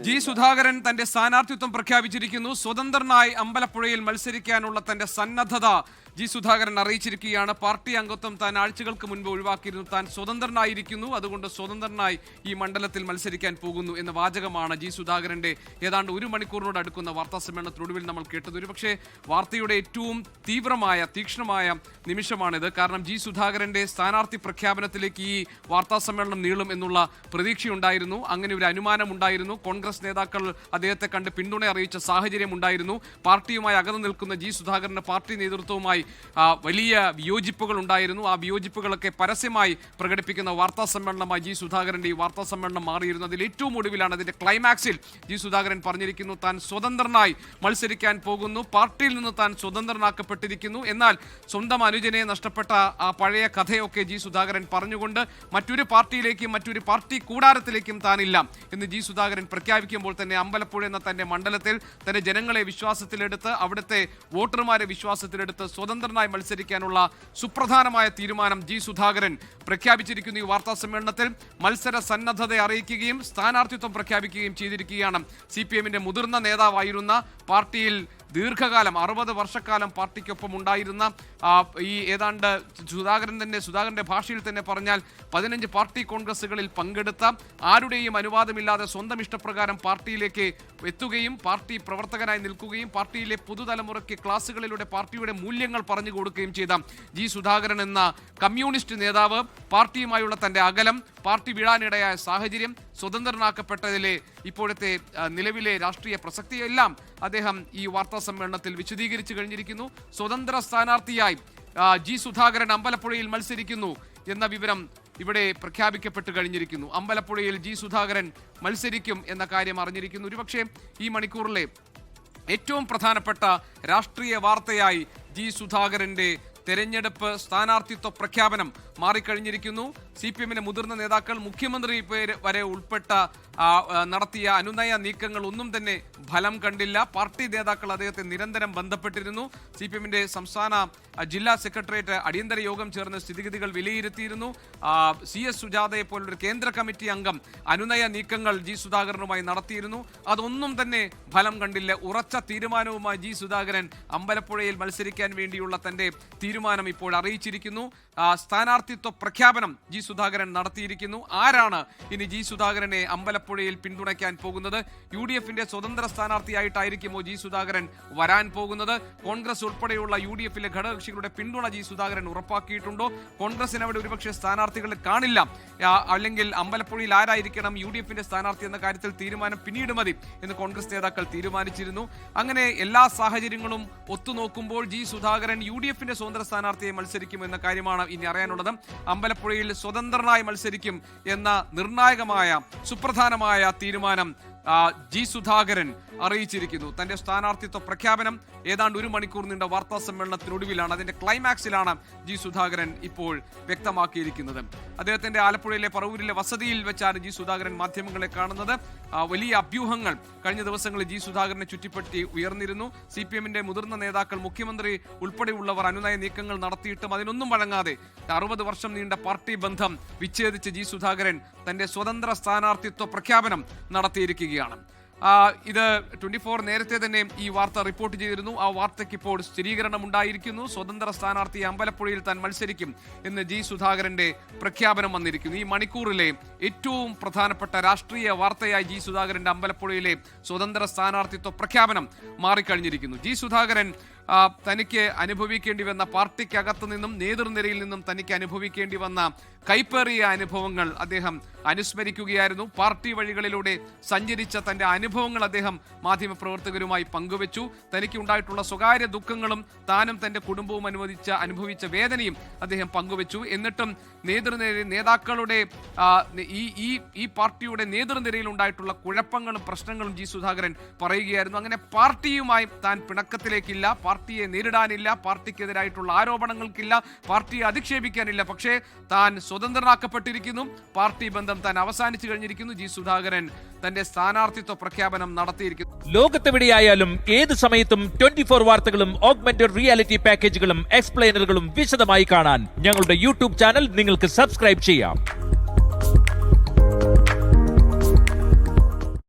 G Sudhakaran തന്റെ സ്ഥാനാർത്ഥിത്വം പ്രഖ്യാപിച്ചിരിക്കുന്നു. സ്വതന്ത്രനായി അമ്പലപ്പുഴയിൽ മത്സരിക്കാനുള്ള തന്റെ സന്നദ്ധത ജി സുധാകരൻ അറിയിച്ചിരിക്കുകയാണ്. പാർട്ടി അംഗത്വം താൻ ആഴ്ചകൾക്ക് മുൻപ് ഒഴിവാക്കിയിരുന്നു. താൻ സ്വതന്ത്രനായിരിക്കുന്നു, അതുകൊണ്ട് സ്വതന്ത്രനായി ഈ മണ്ഡലത്തിൽ മത്സരിക്കാൻ പോകുന്നു എന്ന വാചകമാണ് ജി സുധാകരന്റെ ഏതാണ്ട് ഒരു മണിക്കൂറിനോട് അടുക്കുന്ന വാർത്താ സമ്മേളനത്തിനൊടുവിൽ നമ്മൾ കേട്ടത്. ഒരുപക്ഷെ വാർത്തയുടെ ഏറ്റവും തീക്ഷ്ണമായ നിമിഷമാണിത്. കാരണം ജി സുധാകരന്റെ സ്ഥാനാർത്ഥി പ്രഖ്യാപനത്തിലേക്ക് ഈ വാർത്താ സമ്മേളനം നീളും എന്നുള്ള പ്രതീക്ഷയുണ്ടായിരുന്നു. അങ്ങനെ ഒരു അനുമാനം ഉണ്ടായിരുന്നു. കോൺഗ്രസ് നേതാക്കൾ അദ്ദേഹത്തെ കണ്ട് പിന്തുണ അറിയിച്ച സാഹചര്യം ഉണ്ടായിരുന്നു. പാർട്ടിയുമായി അകന്നു നിൽക്കുന്ന ജി സുധാകരന്റെ പാർട്ടി നേതൃത്വവുമായി വലിയ വിയോജിപ്പുകൾ ഉണ്ടായിരുന്നു. ആ വിയോജിപ്പുകളൊക്കെ പരസ്യമായി പ്രകടിപ്പിക്കുന്ന വാർത്താ സമ്മേളനമായി ജി സുധാകരന്റെ ഈ വാർത്താ സമ്മേളനം മാറിയിരുന്നു. അതിൽ ഏറ്റവും ഒടുവിലാണ് അതിന്റെ ക്ലൈമാക്സിൽ ജി സുധാകരൻ പറഞ്ഞിരിക്കുന്നു താൻ സ്വതന്ത്രനായി മത്സരിക്കാൻ പോകുന്നു, പാർട്ടിയിൽ നിന്ന് താൻ സ്വതന്ത്രനാക്കപ്പെട്ടിരിക്കുന്നു. എന്നാൽ സ്വന്തം അനുജനെ നഷ്ടപ്പെട്ട ആ പഴയ കഥയൊക്കെ ജി സുധാകരൻ പറഞ്ഞുകൊണ്ട് മറ്റൊരു പാർട്ടിയിലേക്കും മറ്റൊരു പാർട്ടി കൂടാരത്തിലേക്കും താനില്ല എന്ന് ജി സുധാകരൻ പ്രഖ്യാപിക്കുമ്പോൾ തന്നെ അമ്പലപ്പുഴ എന്ന തന്റെ മണ്ഡലത്തിൽ തന്റെ ജനങ്ങളെ വിശ്വാസത്തിലെടുത്ത് അവിടുത്തെ വോട്ടർമാരെ വിശ്വാസത്തിലെടുത്ത് സ്വതന്ത്രനായി മത്സരിക്കാനുള്ള സുപ്രധാനമായ തീരുമാനം ജി സുധാകരൻ പ്രഖ്യാപിച്ചിരിക്കുന്നു. ഈ വാർത്താ സമ്മേളനത്തിൽ മത്സര സന്നദ്ധത അറിയിക്കുകയും സ്ഥാനാർത്ഥിത്വം പ്രഖ്യാപിക്കുകയും ചെയ്തിരിക്കുകയാണ്. CPM-ന്റെ മുതിർന്ന നേതാവായിരുന്ന, പാർട്ടിയിൽ ദീർഘകാലം 60 വർഷക്കാലം പാർട്ടിക്കൊപ്പം ഉണ്ടായിരുന്ന ഈ ഏതാണ്ട് സുധാകരന്റെ ഭാഷയിൽ തന്നെ പറഞ്ഞാൽ 15 പാർട്ടി കോൺഗ്രസുകളിൽ പങ്കെടുത്ത, ആരുടെയും അനുവാദമില്ലാതെ സ്വന്തം ഇഷ്ടപ്രകാരം പാർട്ടിയിലേക്ക് എത്തുകയും പാർട്ടി പ്രവർത്തകനായി നിൽക്കുകയും പാർട്ടിയിലെ പുതുതലമുറയ്ക്ക് ക്ലാസുകളിലൂടെ പാർട്ടിയുടെ മൂല്യങ്ങൾ പറഞ്ഞു കൊടുക്കുകയും ചെയ്ത ജി സുധാകരൻ എന്ന കമ്മ്യൂണിസ്റ്റ് നേതാവ് പാർട്ടിയുമായുള്ള തന്റെ അകലം, പാർട്ടി വീഴാനിടയായ സാഹചര്യം, സ്വതന്ത്രനാക്കപ്പെട്ടതിലെ ഇപ്പോഴത്തെ നിലവിലെ രാഷ്ട്രീയ പ്രസക്തിയെല്ലാം അദ്ദേഹം ഈ വാർത്താ സമ്മേളനത്തിൽ വിശദീകരിച്ചു കഴിഞ്ഞിരിക്കുന്നു. സ്വതന്ത്ര സ്ഥാനാർത്ഥിയായി ജി സുധാകരൻ അമ്പലപ്പുഴയിൽ മത്സരിക്കുന്നു എന്ന വിവരം ഇവിടെ പ്രഖ്യാപിക്കപ്പെട്ട് കഴിഞ്ഞിരിക്കുന്നു. അമ്പലപ്പുഴയിൽ ജി സുധാകരൻ മത്സരിക്കും എന്ന കാര്യം അറിഞ്ഞിരിക്കുന്നു. ഒരുപക്ഷെ ഈ മണിക്കൂറിലെ ഏറ്റവും പ്രധാനപ്പെട്ട രാഷ്ട്രീയ വാർത്തയായി ജി സുധാകരന്റെ തെരഞ്ഞെടുപ്പ് സ്ഥാനാർത്ഥിത്വ പ്രഖ്യാപനം മാറിക്കഴിഞ്ഞിരിക്കുന്നു. CPM-ന്റെ മുതിർന്ന നേതാക്കൾ, മുഖ്യമന്ത്രി വരെ ഉൾപ്പെട്ട നടത്തിയ അനുനയ നീക്കങ്ങൾ ഒന്നും തന്നെ ഫലം കണ്ടില്ല. പാർട്ടി നേതാക്കൾ അദ്ദേഹത്തെ നിരന്തരം ബന്ധപ്പെട്ടിരുന്നു. CPM-ന്റെ സംസ്ഥാന ജില്ലാ സെക്രട്ടേറിയറ്റ് അടിയന്തര യോഗം ചേർന്ന് സ്ഥിതിഗതികൾ വിലയിരുത്തിയിരുന്നു. CS സുജാതയെ പോലൊരു കേന്ദ്ര കമ്മിറ്റി അംഗം അനുനയ നീക്കങ്ങൾ ജി സുധാകരനുമായി നടത്തിയിരുന്നു. അതൊന്നും തന്നെ ഫലം കണ്ടില്ല. ഉറച്ച തീരുമാനവുമായി ജി സുധാകരൻ അമ്പലപ്പുഴയിൽ മത്സരിക്കാൻ വേണ്ടിയുള്ള തന്റെ തീരുമാനം ഇപ്പോൾ അറിയിച്ചിരിക്കുന്നു. സ്ഥാനാർത്ഥിത്വ പ്രഖ്യാപനം ജി സുധാകരൻ നടത്തിയിരിക്കുന്നു. ആരാണ് ഇനി ജി സുധാകരനെ അമ്പലപ്പുഴയിൽ പിന്തുണയ്ക്കാൻ പോകുന്നത്? UDF-ന്റെ സ്വതന്ത്ര സ്ഥാനാർത്ഥിയായിട്ടായിരിക്കുമോ ജി സുധാകരൻ വരാൻ പോകുന്നത്? കോൺഗ്രസ് ഉൾപ്പെടെയുള്ള UDF-ലെ ഘടകകക്ഷികളുടെ പിന്തുണ ജി സുധാകരൻ ഉറപ്പാക്കിയിട്ടുണ്ടോ? കോൺഗ്രസിന് അവിടെ ഒരുപക്ഷെ സ്ഥാനാർത്ഥികളെ കാണില്ല, അല്ലെങ്കിൽ അമ്പലപ്പുഴയിൽ ആരായിരിക്കണം UDF-ന്റെ സ്ഥാനാർത്ഥി എന്ന കാര്യത്തിൽ തീരുമാനം പിന്നീട് മതി എന്ന് കോൺഗ്രസ് നേതാക്കൾ തീരുമാനിച്ചിരുന്നു. അങ്ങനെ എല്ലാ സാഹചര്യങ്ങളും ഒത്തുനോക്കുമ്പോൾ ജി സുധാകരൻ UDF-ന്റെ സ്വതന്ത്ര സ്ഥാനാർത്ഥിയെ മത്സരിക്കും എന്ന കാര്യമാണ് ഇനി അറിയാനുള്ളത്. അമ്പലപ്പുഴയിൽ സ്വതന്ത്രനായി മത്സരിക്കും എന്ന നിർണായകമായ സുപ്രധാനമായ തീരുമാനം ജി സുധാകരൻ അറിയിച്ചിരിക്കുന്നു. തന്റെ സ്ഥാനാർത്ഥിത്വ പ്രഖ്യാപനം ഏതാണ്ട് ഒരു മണിക്കൂർ നീണ്ട വാർത്താ സമ്മേളനത്തിനൊടുവിലാണ്, അതിന്റെ ക്ലൈമാക്സിലാണ് ജി സുധാകരൻ ഇപ്പോൾ വ്യക്തമാക്കിയിരിക്കുന്നത്. അദ്ദേഹത്തിന്റെ ആലപ്പുഴയിലെ പറവൂരിലെ വസതിയിൽ വെച്ചാണ് ജി സുധാകരൻ മാധ്യമങ്ങളെ കാണുന്നത്. വലിയ അഭ്യൂഹങ്ങൾ കഴിഞ്ഞ ദിവസങ്ങളിൽ ജി സുധാകരനെ ചുറ്റിപ്പറ്റി ഉയർന്നിരുന്നു. CPM-ന്റെ മുതിർന്ന നേതാക്കൾ, മുഖ്യമന്ത്രി ഉൾപ്പെടെയുള്ളവർ അനുനയ നീക്കങ്ങൾ നടത്തിയിട്ടും അതിനൊന്നും വഴങ്ങാതെ 60 വർഷം നീണ്ട പാർട്ടി ബന്ധം വിച്ഛേദിച്ച് ജി സുധാകരൻ തന്റെ സ്വതന്ത്ര സ്ഥാനാർത്ഥിത്വ പ്രഖ്യാപനം നടത്തിയിരിക്കുകയാണ്. ഇത് 24 നേരത്തെ തന്നെ ഈ വാർത്ത റിപ്പോർട്ട് ചെയ്തിരുന്നു. ആ വാർത്തയ്ക്ക് ഇപ്പോൾ സ്ഥിരീകരണം ഉണ്ടായിരിക്കുന്നു. സ്വതന്ത്ര സ്ഥാനാർത്ഥി അമ്പലപ്പുഴയിൽ താൻ മത്സരിക്കും എന്ന് ജി സുധാകരന്റെ പ്രഖ്യാപനം വന്നിരിക്കുന്നു. ഈ മണിക്കൂറിലെ ഏറ്റവും പ്രധാനപ്പെട്ട രാഷ്ട്രീയ വാർത്തയായി ജി സുധാകരന്റെ അമ്പലപ്പുഴയിലെ സ്വതന്ത്ര സ്ഥാനാർത്ഥിത്വ പ്രഖ്യാപനം മാറിക്കഴിഞ്ഞിരിക്കുന്നു. ജി സുധാകരൻ തനിക്ക് അനുഭവിക്കേണ്ടി വന്ന, പാർട്ടിക്കകത്തു നിന്നും നേതൃനിരയിൽ നിന്നും തനിക്ക് അനുഭവിക്കേണ്ടി വന്ന കൈപ്പേറിയ അനുഭവങ്ങൾ അദ്ദേഹം അനുസ്മരിക്കുകയായിരുന്നു. പാർട്ടി വഴികളിലൂടെ സഞ്ചരിച്ച തന്റെ അനുഭവങ്ങൾ അദ്ദേഹം മാധ്യമപ്രവർത്തകരുമായി പങ്കുവച്ചു. തനിക്ക് ഉണ്ടായിട്ടുള്ള സ്വകാര്യ ദുഃഖങ്ങളും താനും തന്റെ കുടുംബവും അനുഭവിച്ച വേദനയും അദ്ദേഹം പങ്കുവച്ചു. എന്നിട്ടും നേതാക്കളുടെ ഈ പാർട്ടിയുടെ നേതൃനിരയിൽ ഉണ്ടായിട്ടുള്ള കുഴപ്പങ്ങളും പ്രശ്നങ്ങളും ജി സുധാകരൻ പറയുകയായിരുന്നു. അങ്ങനെ പാർട്ടിയുമായി താൻ പിണക്കത്തിലേക്കില്ല, പാർട്ടിയെ നേരിടാനില്ല, പാർട്ടിക്കെതിരായിട്ടുള്ള ആരോപണങ്ങൾക്കില്ല, പാർട്ടിയെ അധിക്ഷേപിക്കാനില്ല. പക്ഷേ താൻ സ്വതന്ത്രനാക്കപ്പെട്ടിരിക്കുന്നു, പാർട്ടി ബന്ധം താൻ അവസാനിച്ചു കഴിഞ്ഞിരിക്കുന്നു. ജി സുധാകരൻ തന്റെ സ്ഥാനാർത്ഥിത്വ പ്രഖ്യാപനം നടത്തിയിരിക്കുന്നു. ലോകത്തെവിടെയായാലും ഏത് സമയത്തും 24 വാർത്തകളും ഓഗ്മെന്റഡ് റിയാലിറ്റി പാക്കേജുകളും എക്സ്പ്ലെയിനറുകളും വിശദമായി കാണാൻ ഞങ്ങളുടെ YouTube ചാനൽ നിങ്ങൾക്ക് സബ്സ്ക്രൈബ് ചെയ്യാം.